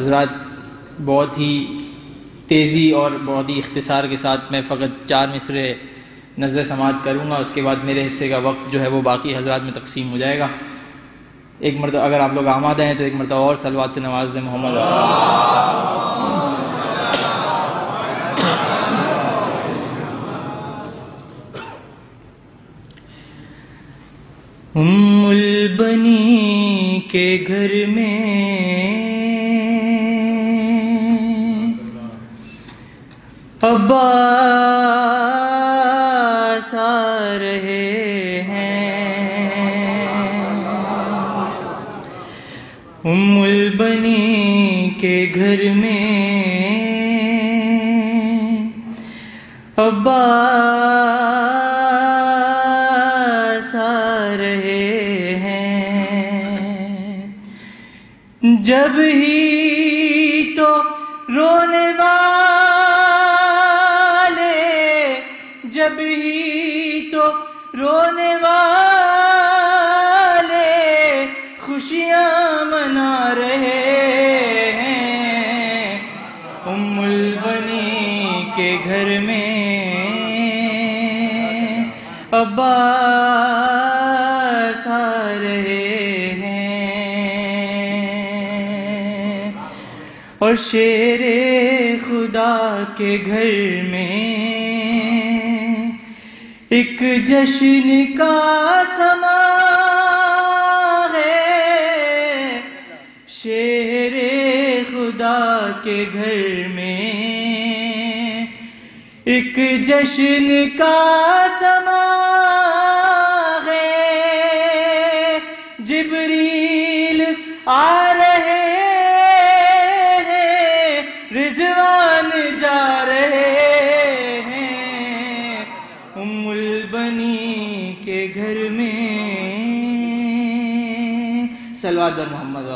حضرات بہت ہی تیزی اور بہت ہی اختصار کے ساتھ میں فقط 4 مصرے نظر سماعت کروں گا، اس کے بعد میرے حصے کا وقت جو ہے وہ باقی حضرات میں تقسیم ہو جائے گا۔ ایک مرتبہ اگر آپ لوگ آمادہ ہیں تو ایک مرتبہ اور صلوات سے نواز دیں محمد ام البنی کے گھر میں عباس آ رہے ہیں، ام البنی کے گھر میں عباس آ رہے ہیں، جب ہی تو رونے والے، جب ہی تو رونے والے خوشیاں منا رہے ہیں، ام البنی کے گھر میں عباس آ رہے ہیں، اور شیر خدا کے گھر میں ایک جشن کا سما ہے، شیر خدا کے گھر میں ایک جشن کا سما ہے، جبریل آ رہے ہیں، رضوان جا رہے ہیں، ام البنی کے گھر میں صلوات بر محمد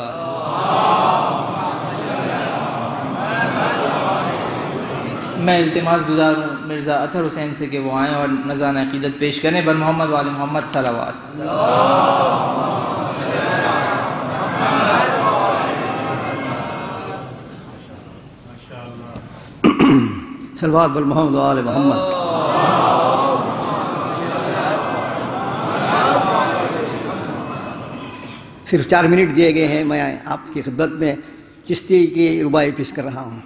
میں التماس گزار ہوں مرزا اطہر حسین سے کہ وہ آئیں اور نذرانہ عقیدت پیش کریں بر محمد وآل محمد صلوات۔ صلوات بر محمد وآل محمد۔ صرف 4 منٹ دیے گئے ہیں، میں آپ کی خدمت میں چشتی کی ربائی پیش کر رہا ہوں۔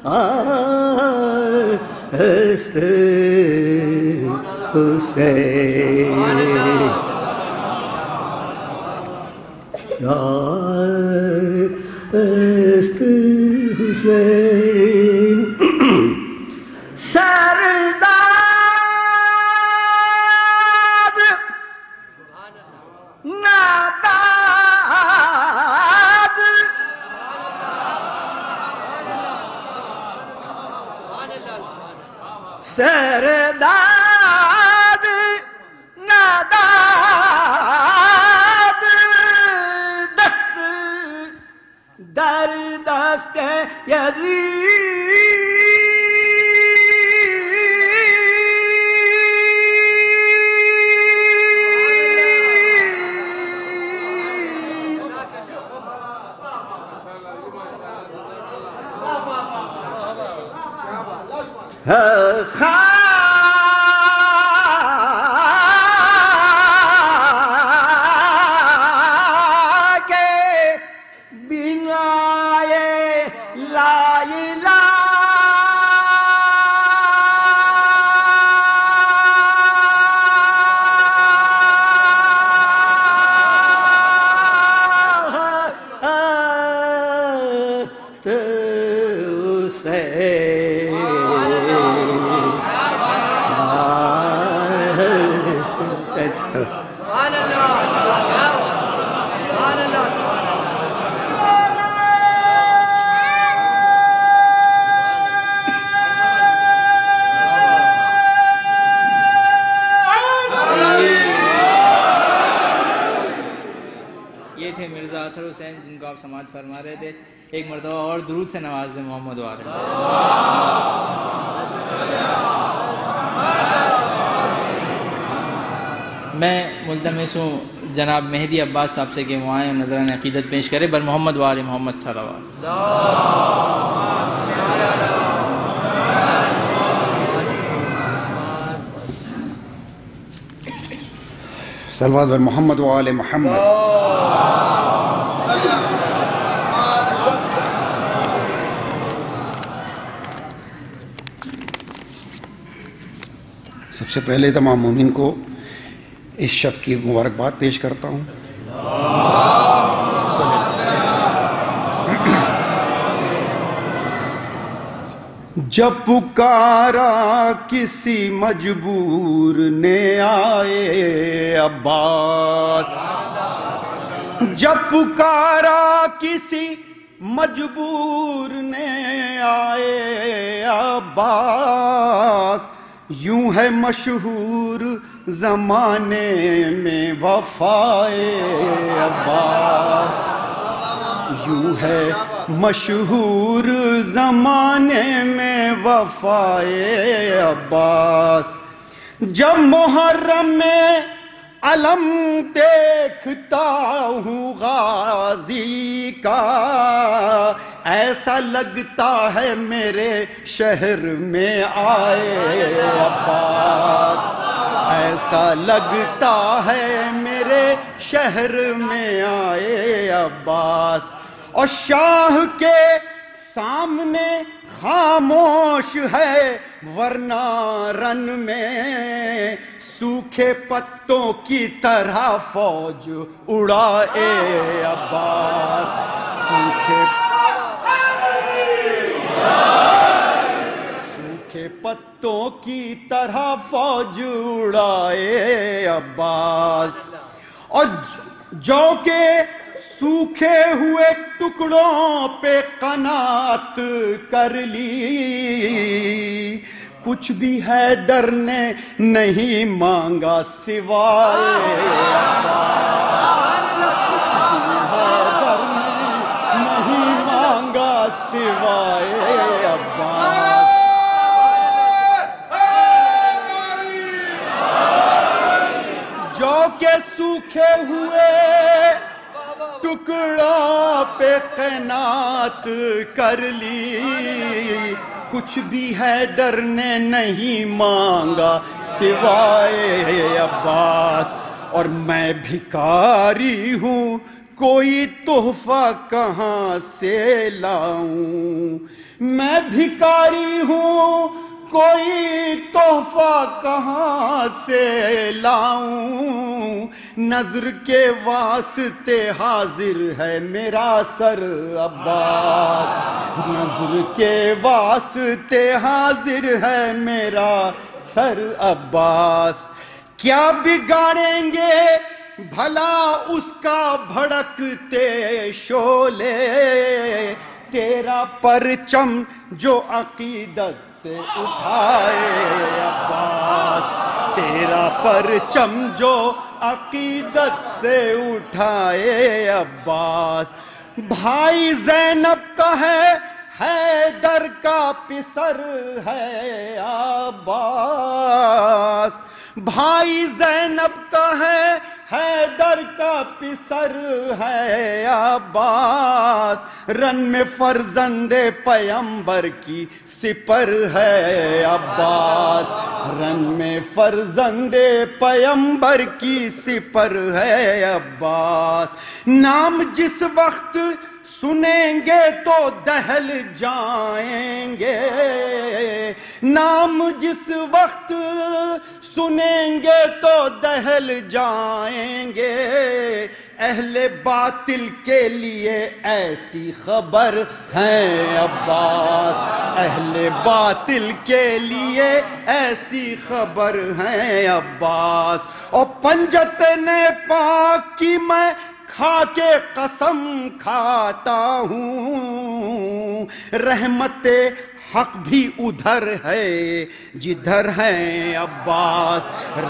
است حسین است حسین سرداد ناداد سرداد ناداد دست در دست خاک بینائے لا الہ یہ تھے مرزا اطہر حسین جن کو آپ سماعت فرما رہے تھے. ایک مرتبہ اور درود سے نواز دیں محمد وآل. میں ملتمس ہوں جناب مہدی عباس صاحب سے کہ وہ آئیں اور نذرانِ عقیدت پیش کرے بر محمد وآل محمد صلوات. صلوات بر محمد وآل محمد. سب سے پہلے تمام مومن کو اس شب کی مبارکباد پیش کرتا ہوں. جب پکارا کسی مجبور نے آئے عباس، جب پکارا کسی مجبور نے آئے عباس، یوں ہے مشہور زمانے میں وفائے عباس، یوں ہے مشہور زمانے میں وفائے عباس. جب محرم میں علم دیکھتا ہوں غازی کا، ایسا لگتا ہے میرے شہر میں آئے عباس، ایسا لگتا ہے میرے شہر میں آئے عباس. اور شاہ کے سامنے خاموش ہے ورنہ رن میں سوکھے پتوں کی طرح فوج اڑائے عباس، سوکھے پتوں کی طرح فوج اڑائے عباس. اور جو کہ سوکھے ہوئے ٹکڑوں پہ قناعت کر لی، کچھ بھی حیدر نے نہیں مانگا سوائے عباس، حیدر نے نہیں مانگا سوائے عباس. جو کہ سوکھے ہوئے ٹکڑوں پہ قناعت کر لی، کچھ بھی حیدر نے نہیں مانگا سوائے عباس. اور میں بھکاری ہوں کوئی تحفہ کہاں سے لاؤں، میں بھکاری ہوں کوئی تحفہ کہاں سے لاؤں، نظر کے واسطے حاضر ہے میرا سر عباس، نظر کے واسطے حاضر ہے میرا سر عباس، کیا بگاڑیں گے بھلا اس کا بھڑکتے شعلے، تیرا پرچم جو عقیدت سے اٹھائے عباس، تیرا پرچم جو عقیدت سے اٹھائے عباس، بھائی زینب کا ہے حیدر کا پسر ہے عباس، بھائی زینب کا ہے حیدر کا پسر ہے عباس، رن میں فرزند پیمبر کی سپر ہے عباس، رن میں فرزند پیمبر کی سپر ہے عباس، نام جس وقت سنیں گے تو دہل جائیں گے، نام جس وقت سنیں گے تو دہل جائیں گے، اہل باطل کے لیے ایسی خبر ہے عباس، اہل باطل کے لیے ایسی خبر ہے عباس، اور پنجتن پاک کی میں کھا کے قسم کھاتا ہوں، رحمت حق بھی ادھر ہے جدھر ہے عباس،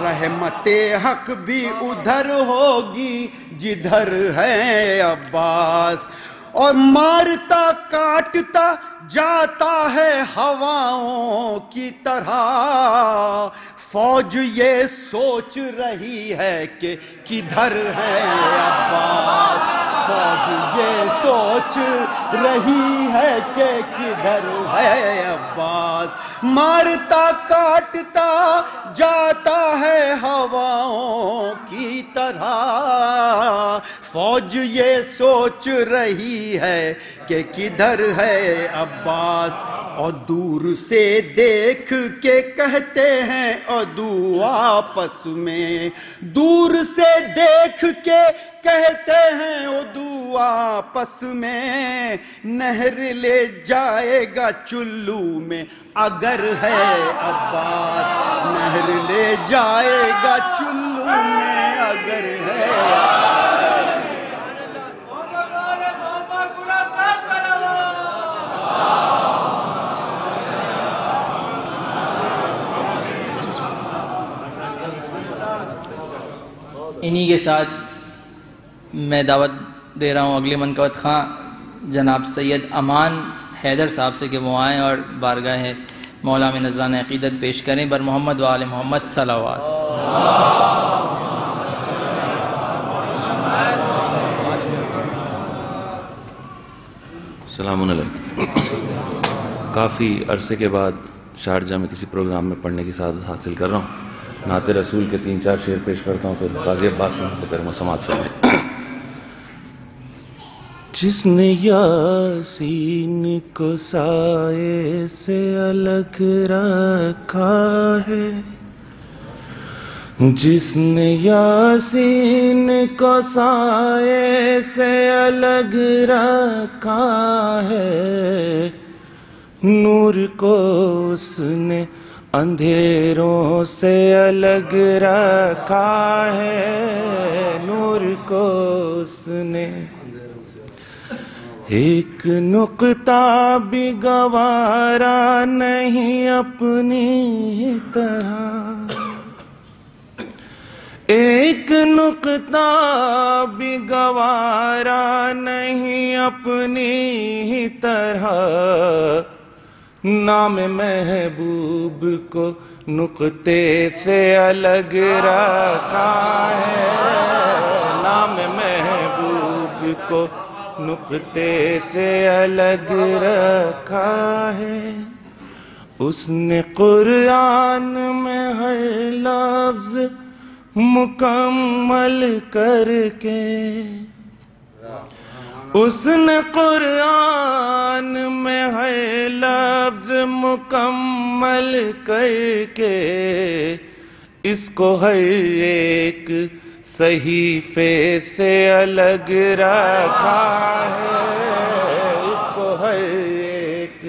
رحمت حق بھی ادھر ہوگی جدھر ہے عباس، اور مارتا کاٹتا جاتا ہے ہواؤں کی طرح، فوج یہ سوچ رہی ہے کہ کدھر ہے عباس، فوج یہ سوچ رہی ہے کہ کدھر ہے عباس، مارتا کاٹتا جاتا ہے ہواؤں کی طرح، فوج یہ سوچ رہی ہے کہ کدھر ہے عباس، اور دور سے دیکھ کے کہتے ہیں عدو آپس میں، دور سے دیکھ کے کہتے ہیں عدو آپس میں، نہر لے جائے گا چلو میں اگر ہے عباس، نہر لے جائے گا چلو میں اگر ہے عباس۔ انہی کے ساتھ میں دعوت دے رہا ہوں اگلے منقبت خواں جناب سید امان حیدر صاحب سے کہ وہ آئیں اور بارگاہ مولا میں نذرانہ عقیدت پیش کریں، بر محمد و آل محمد صلوات۔ السلام علیکم۔ کافی عرصے کے بعد شارجہ میں کسی پروگرام میں پڑھنے کی سعادت حاصل کر رہا ہوں، نعت رسول کے 3-4 شعر پیش کرتا ہوں، پھر قاضی عباس کو کرم و سماعت فرمائیں۔ جس نے یاسین کو سائے سے الگ رکھا ہے، جس نے یاسین کو سائے سے الگ رکھا ہے، نور کو اس نے اندھیروں سے الگ رکھا ہے، نور کو اس نے ایک نقطہ بھی گوارا نہیں اپنی طرح، ایک نقطہ بھی گوارا نہیں اپنی طرح، نام محبوب کو نقطے سے الگ رکھا ہے، نام محبوب کو نقطے سے الگ رکھا ہے، اس نے قرآن میں ہر لفظ مکمل کر کے اس نے قرآن میں ہر لفظ مکمل کر کے اس کو ہر ایک صحیفے سے الگ رکھا ہے، اس کو ہر ایک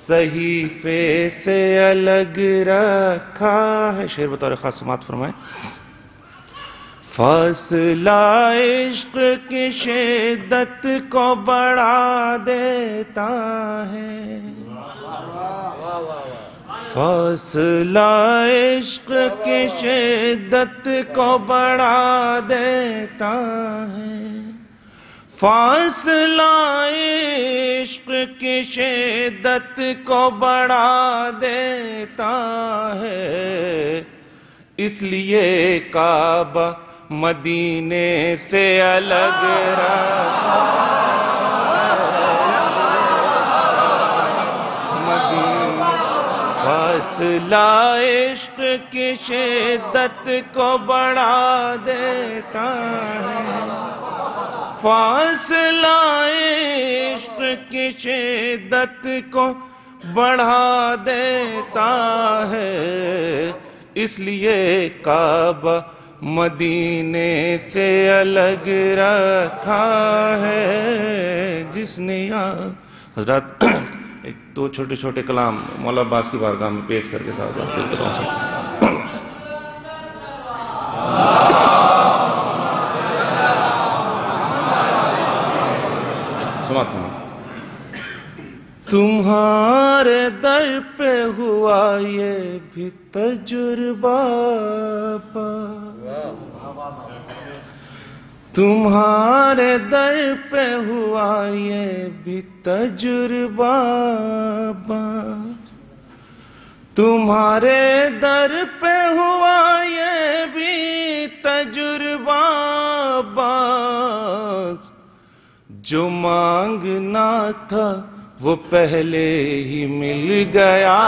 صحیفے سے الگ رکھا ہے۔ شعر بطور خاص سماعت فرمائیں۔ فاصلہ عشق کی شدت کو بڑھا دیتا ہے، فاصلہ عشق کی شدت کو بڑھا دیتا ہے، فاصلہ عشق کی شدت کو بڑھا دیتا ہے، اس لیے کعبہ مدینے سے الگ رکھا، فاصلہ عشق کی شدت کو بڑھا دیتا ہے، فاصلہ عشق کی شدت کو بڑھا دیتا ہے، اس لیے کعبہ مدینے سے الگ رکھا ہے، جس نے یہاں حضرات ایک دو چھوٹے چھوٹے کلام مولا عباس کی بارگاہ میں پیش کر کے ساتھ حاصل کروں سب سماعت ہوں۔ تمہارے در پہ ہوا یہ بھی تجربہ، تمہارے در پہ ہوا یہ بھی تجربہ، تمہارے در پہ ہوا یہ بھی تجربہ، جو مانگنا تھا وہ پہلے ہی مل گیا،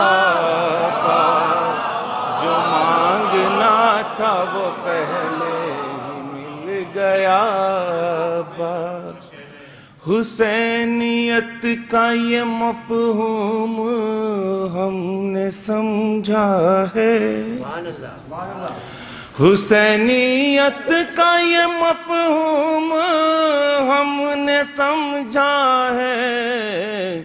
جو مانگنا تھا وہ پہلے ہی مل گیا، حسینیت کا یہ مفہوم ہم نے سمجھا ہے، حسینیت کا یہ مفہوم ہم نے سمجھا ہے،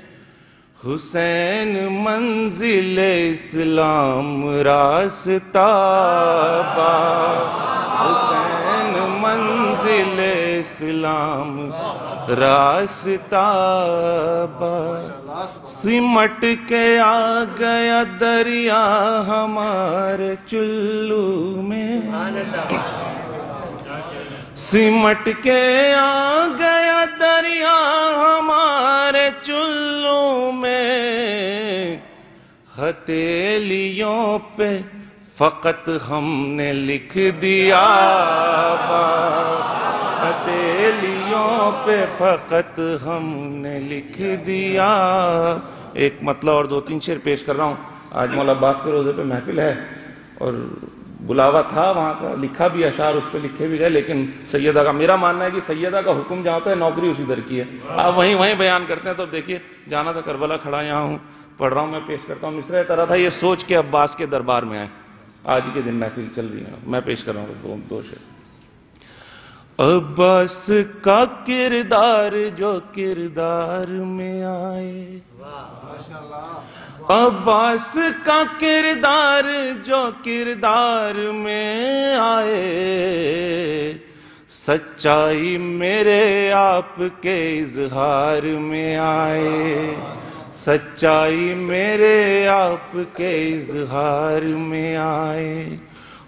حسین منزل اسلام راستہ با، حسین منزل اسلام راستہ با، سمٹ کے آ گیا دریا ہمارے چلو میں، سمٹ کے آ گیا دریا ہمارے چلو میں، ہتھیلیوں پہ فقط ہم نے لکھ دیا، ہتھیلیوں پہ فقط ہم نے لکھ دیا۔ ایک مطلع اور دو تین شعر پیش کر رہا ہوں۔ آج مولا عباس کے روزے پہ محفل ہے اور بلاوا تھا وہاں کا، لکھا بھی اشعار اس پہ لکھے بھی گئے، لیکن سیدہ کا میرا ماننا ہے کہ سیدہ کا حکم جہاں ہوتا ہے نوکری اسی در کی ہے، آپ وہیں بیان کرتے ہیں۔ تو دیکھیے جانا تھا کربلا، کھڑا یہاں ہوں، پڑھ رہا ہوں، میں پیش کرتا ہوں۔ مصرع طرح تھا یہ سوچ کے عباس کے دربار میں آئے، آج کے دن محفل چل رہی ہے، میں پیش کر رہا ہوں دو شعر۔ عباس کا کردار جو کردار میں آئے، عباس کا کردار جو کردار میں آئے، سچائی میرے آپ کے اظہار میں آئے، سچائی میرے آپ کے اظہار میں آئے،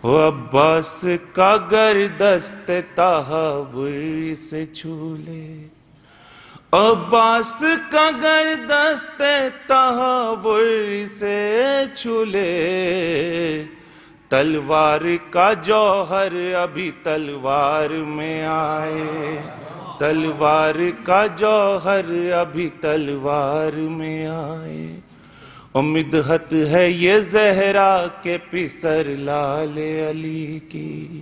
وہ عباس کا گر دست تحول سے چھو لے، عباس کا گر دست تحول سے چھو لے، تلوار کا جوہر ابھی تلوار میں آئے، تلوار کا جوہر ابھی تلوار میں آئے، مدحت ہے یہ زہرا کے پسر لال علی کی،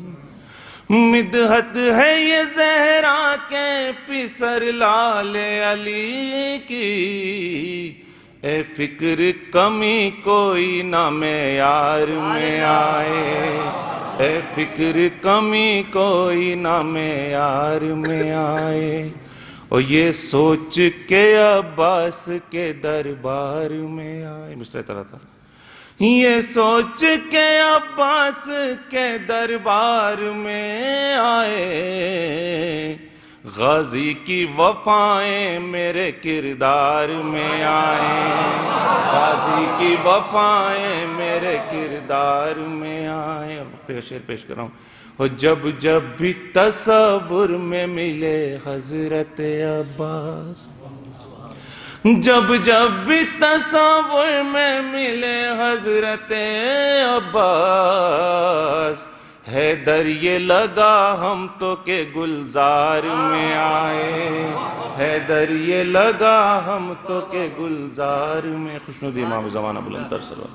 مدحت ہے یہ زہرا کے پسر لال علی کی، اے فکر کمی کوئی نہ معیار میں آئے، اے فکر کمی کوئی نہ معیار میں آئے، اور یہ سوچ کے عباس کے دربار میں آئے. مصرع طرح تھا. یہ سوچ کے عباس کے دربار میں آئے، غازی کی وفائیں میرے کردار میں آئیں، غازی کی وفائیں میرے کردار میں آئیں. اور وقت کا شعر پیش کر رہا ہوں. اور جب جب بھی تصور میں ملے حضرت عباس، جب جب بھی تصور میں ملے حضرت عباس، حیدر یہ لگا ہم تو کہ گلزار میں آئے، حیدر یہ لگا ہم تو کہ گلزار میں. خوشنودی امام زمانہ بلند تر سلوات.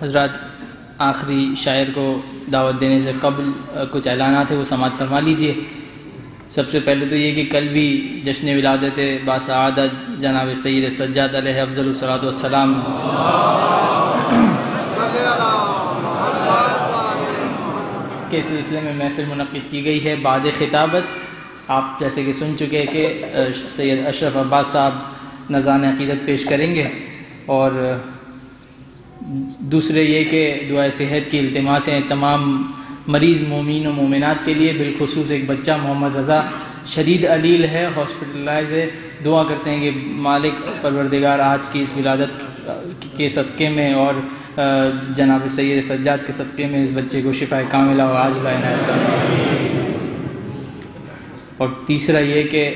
حضرات، آخری شاعر کو دعوت دینے سے قبل کچھ اعلانات ہیں، وہ سماعت فرما لیجئے. سب سے پہلے تو یہ کہ کل بھی جشن ولادت باسعادت جناب سید سجاد علیہ افضل الصلاۃ والسلام کے سلسلے میں محفل منعقد کی گئی ہے. بعد خطابت آپ جیسے کہ سن چکے کہ سید اشرف عباس صاحب نذران عقیدت پیش کریں گے، اور دوسرے یہ کہ دعائے صحت کی التماس ہیں تمام مریض مومین و مومنات کے لیے، بالخصوص ایک بچہ محمد رضا شدید علیل ہے، ہاسپٹلائز ہے. دعا کرتے ہیں کہ مالک پروردگار آج کی اس ولادت کے صدقے میں اور جناب سید سجاد کے صدقے میں اس بچے کو شفا کاملہ و عاجلہ عنایت فرمائے. اور تیسرا یہ کہ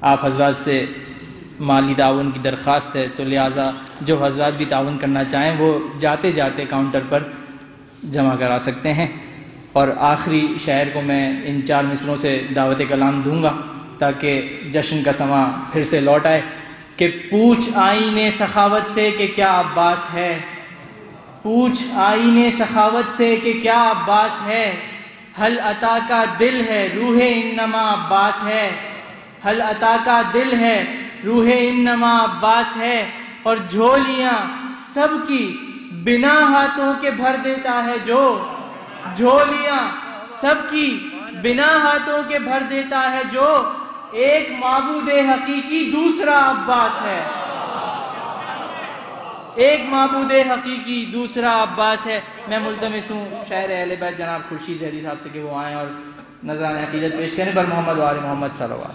آپ حضرات سے مالی تعاون کی درخواست ہے، تو لہٰذا جو حضرات بھی تعاون کرنا چاہیں وہ جاتے جاتے کاؤنٹر پر جمع کرا سکتے ہیں. اور آخری شاعر کو میں ان 4 مصروں سے دعوت کلام دوں گا تاکہ جشن کا سماں پھر سے لوٹ آئے. کہ پوچھ آئینے سخاوت سے کہ کیا عباس ہے، پوچھ آئینے سخاوت سے کہ کیا عباس ہے، حل عطا کا دل ہے روح انما عباس ہے، حل عطا کا دل ہے روح انما عباس ہے. اور جھولیاں سب کی بنا ہاتھوں کے بھر دیتا ہے جو، جھولیاں سب کی بنا ہاتھوں کے بھر دیتا ہے جو، ایک معبود حقیقی دوسرا عباس ہے، ایک معبود حقیقی دوسرا عباس ہے. میں ملتمس ہوں شاعر اہل بیت جناب خورشید زیدی صاحب سے کہ وہ آئیں اور نذران عقیدت پیش کریں. پر محمد و آل محمد صلوات.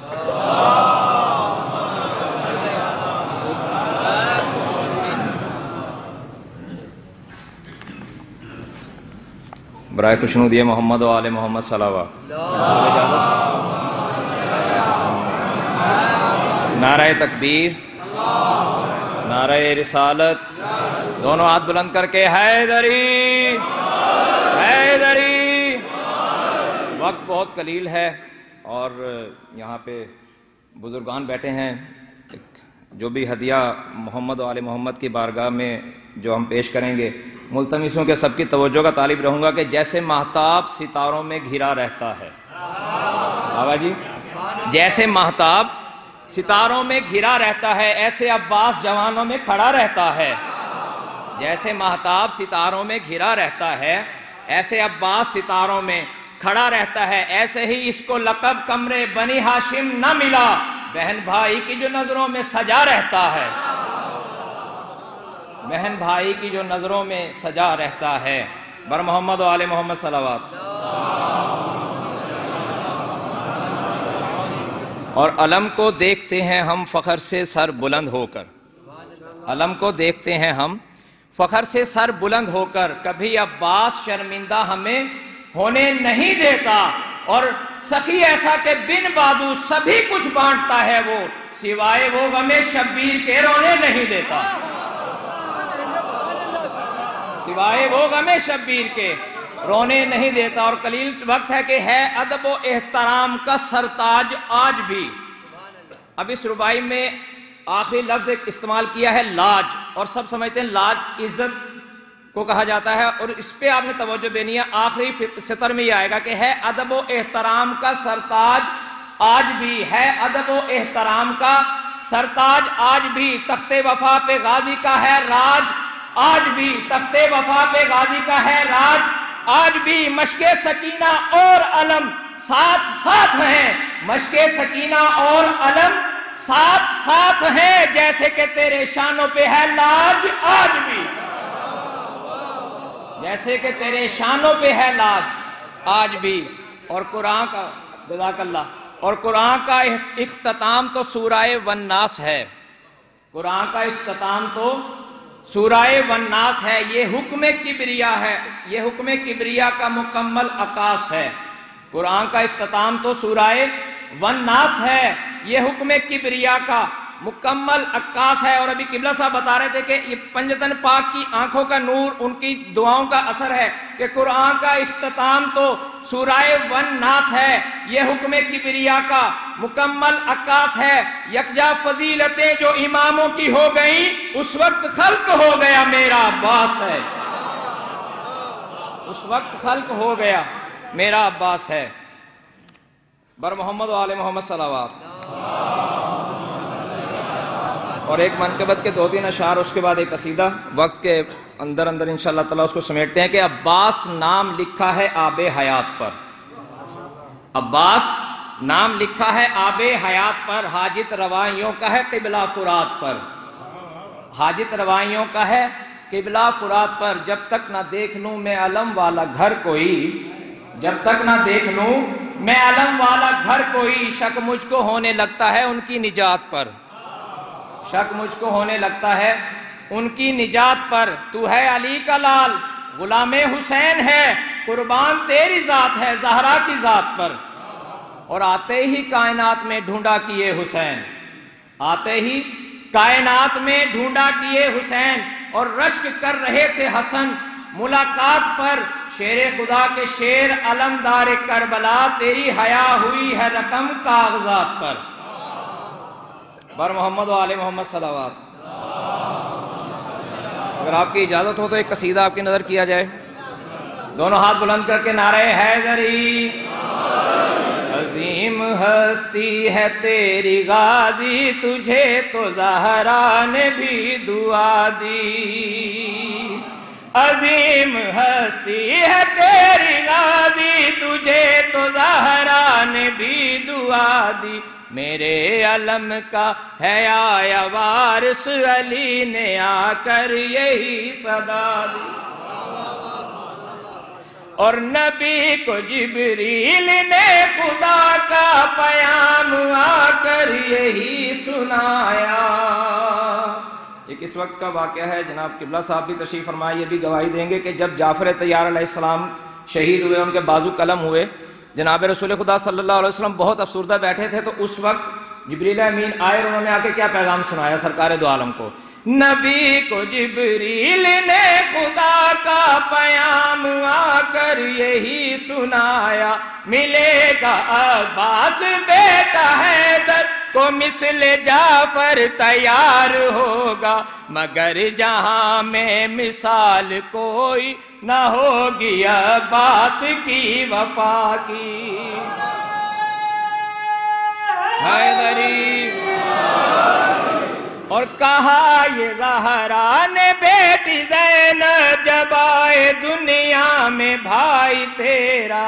برائے خوشنودی محمد و آل محمد صلوات. نعرہ تکبیر، نعرہ رسالت، دونوں ہاتھ بلند کر کے حیدری حیدری. وقت بہت قلیل ہے اور یہاں پہ بزرگان بیٹھے ہیں. جو بھی ہدیہ محمد و آل محمد کی بارگاہ میں جو ہم پیش کریں گے، ملتمسوں کے سب کی توجہ کا طالب رہوں گا کہ جیسے ماہتاب ستاروں میں گھرا رہتا ہے، بابا جی جیسے ماہتاب ستاروں میں گھرا رہتا ہے، ایسے عباس جوانوں میں کھڑا رہتا ہے. جیسے ماہتاب ستاروں میں گھرا رہتا ہے، ایسے عباس ستاروں میں کھڑا رہتا ہے. ایسے ہی اس کو لقب قمر بنی ہاشم نہ ملا، بہن بھائی کی جو نظروں میں سجا رہتا ہے، بہن بھائی کی جو نظروں میں سجا رہتا ہے. بر محمد و آل محمد صلوات. اور علم کو دیکھتے ہیں ہم فخر سے سر بلند ہو کر، علم کو دیکھتے ہیں ہم فخر سے سر بلند ہو کر، کبھی عباس شرمندہ ہمیں ہونے نہیں دیتا. اور سخی ایسا کہ بن بادو سبھی کچھ بانٹتا ہے وہ، سوائے وہ غم شبیر کے رونے نہیں دیتا، سوائے وہ غم شبیر کے رونے نہیں دیتا. اور قلیل وقت ہے کہ ہے ادب و احترام کا سرتاج آج بھی. اب اس ربائی میں آخری لفظ ایک استعمال کیا ہے لاج، اور سب سمجھتے ہیں لاج عزت کو کہا جاتا ہے، اور اس پہ آپ نے توجہ دینی ہے۔ آخری سطر میں یہ آئے گا کہ ہے ادب و احترام کا سرتاج آج بھی، ہے ادب و احترام کا سرتاج آج بھی، تخت وفا پہ غازی کا ہے راج آج بھی، تخت وفا پہ غازی کا ہے راج آج بھی، مشق سکینہ اور علم ساتھ ساتھ ہیں، مشق سکینہ اور علم ساتھ ساتھ ہیں، جیسے کہ تیرے شانوں پہ ہے لاج آج بھی، جیسے کہ تیرے شانوں پہ ہے لاج آج بھی۔ اور قرآن کا جزاک اللہ، اور قرآن کا اختتام تو سورہ والناس ہے، قرآن کا اختتام تو سورہ والناس ہے، یہ حکم کبریا ہے، یہ حکم کبریا کا مکمل عکاس ہے۔ قرآن کا اختتام تو سورہ والناس ہے، یہ حکم کبریا کا مکمل عکاس ہے۔ اور ابھی قبلہ صاحب بتا رہے تھے کہ یہ پنجتن پاک کی آنکھوں کا نور، ان کی دعاؤں کا اثر ہے کہ قرآن کا اختتام تو سورہ والناس ہے، یہ حکم کبریا کا مکمل عکاس ہے۔ یکجا فضیلتیں جو اماموں کی ہو گئیں، اس وقت خلق ہو گیا میرا عباس ہے، اس وقت خلق ہو گیا میرا عباس ہے۔ بر محمد و آل محمد صلوات۔ اور ایک منقبت کے 2-3 اشعار، اس کے بعد ایک قصیدہ، وقت کے اندر انشاءاللہ تعالیٰ اس کو سمیٹتے ہیں کہ عباس نام لکھا ہے آب حیات پر، عباس نام لکھا ہے آب حیات پر، حاجت روائیوں کا ہے قبلہ فرات پر، حاجت روائیوں کا ہے قبلہ فرات پر۔ جب تک نہ دیکھ لوں میں علم والا گھر کوئی، جب تک نہ دیکھ لوں میں علم والا گھر کوئی، شک مجھ کو ہونے لگتا ہے ان کی نجات پر، شک مجھ کو ہونے لگتا ہے ان کی نجات پر۔ تو ہے علی کا لال، غلام حسین ہے، قربان تیری ذات ہے زہرا کی ذات پر۔ اور آتے ہی کائنات میں ڈھونڈا کیے حسین، آتے ہی کائنات میں ڈھونڈا کیے حسین، اور رشک کر رہے تھے حسن ملاقات پر۔ شیر خدا کے شیر علمدار کربلا، تیری حیا ہوئی ہے رقم کاغذات پر۔ بر محمد و آل محمد صلوات۔ اگر آپ کی اجازت ہو تو ایک قصیدہ آپ کی نظر کیا جائے، دونوں ہاتھ بلند کر کے نعرہ حیدری۔ عظیم ہستی ہے تیری غازی، تجھے تو زہرا نے بھی دعا دی، عظیم ہستی ہے تیری غازی، تجھے تو زہرا نے بھی دعا دی۔ میرے علم کا ہے آیا وارث، علی نے آ کر یہی صدا دی، اور نبی کو جبریل نے خدا کا پیام آ کر یہی سنایا۔ یہ کس وقت کا واقعہ ہے؟ جناب قبلہ صاحب بھی تشریف فرمائے، یہ بھی گواہی دیں گے کہ جب جعفر طیار علیہ السلام شہید ہوئے، ان کے بازو قلم ہوئے، جناب رسول خدا صلی اللہ علیہ وسلم بہت افسردہ بیٹھے تھے، تو اس وقت جبریل امین آئے اور انہوں نے آ کے کیا پیغام سنایا سرکار دو عالم کو؟ نبی کو جبریل نے خدا کا پیام آ کر یہی سنایا، ملے گا عباس بیٹا حیدر کو مثل جعفر تیار ہوگا، مگر جہاں میں مثال کوئی نہ ہوگی عباس کی وفا کی۔ حیدری اور کہا یہ زہرا نے بیٹی زینب جب آئے دنیا میں بھائی تیرا،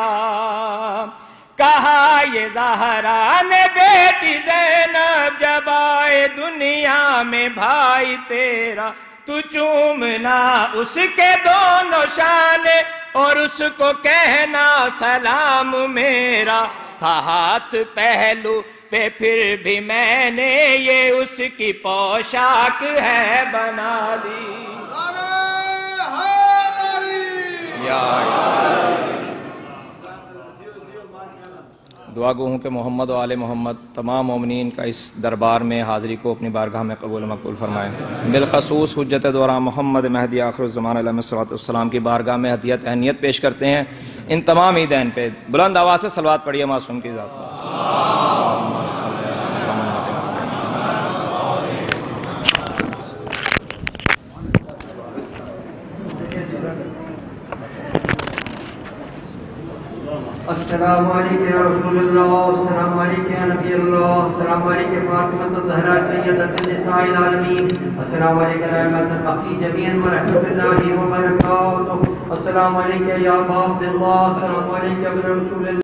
کہا یہ زہرا نے بیٹی زینب جب آئے دنیا میں بھائی تیرا، تو چومنا اس کے دونوں شانے اور اس کو کہنا سلام میرا، تھا ہاتھ پہلو پہ پھر بھی میں نے یہ اس کی پوشاک ہے بنا دی۔ دعا گو ہوں کہ محمد و آل محمد تمام مومنین کا اس دربار میں حاضری کو اپنی بارگاہ میں قبول مقبول فرمائے، بالخصوص حجت دورہ محمد مہدی آخر الزمان علیہ السلام کی بارگاہ میں ہدیت اہنیت پیش کرتے ہیں۔ ان تمام عیدین پہ بلند آواز سے صلوات پڑھیے معصوم کی ذات پر۔ السلام علیکم یا رسول اللہ، السلام علیکم یا نبی اللہ، السلام علیکم فاطمہ الزہرا سیدۃ النساء العالمین، السلام علیکم رحمۃ الباقی جمیعا ورحمۃ اللہ وبرکاتہ، السلام علیکم یا ابا عبد اللہ، السلام علیکم یا رسول اللہ۔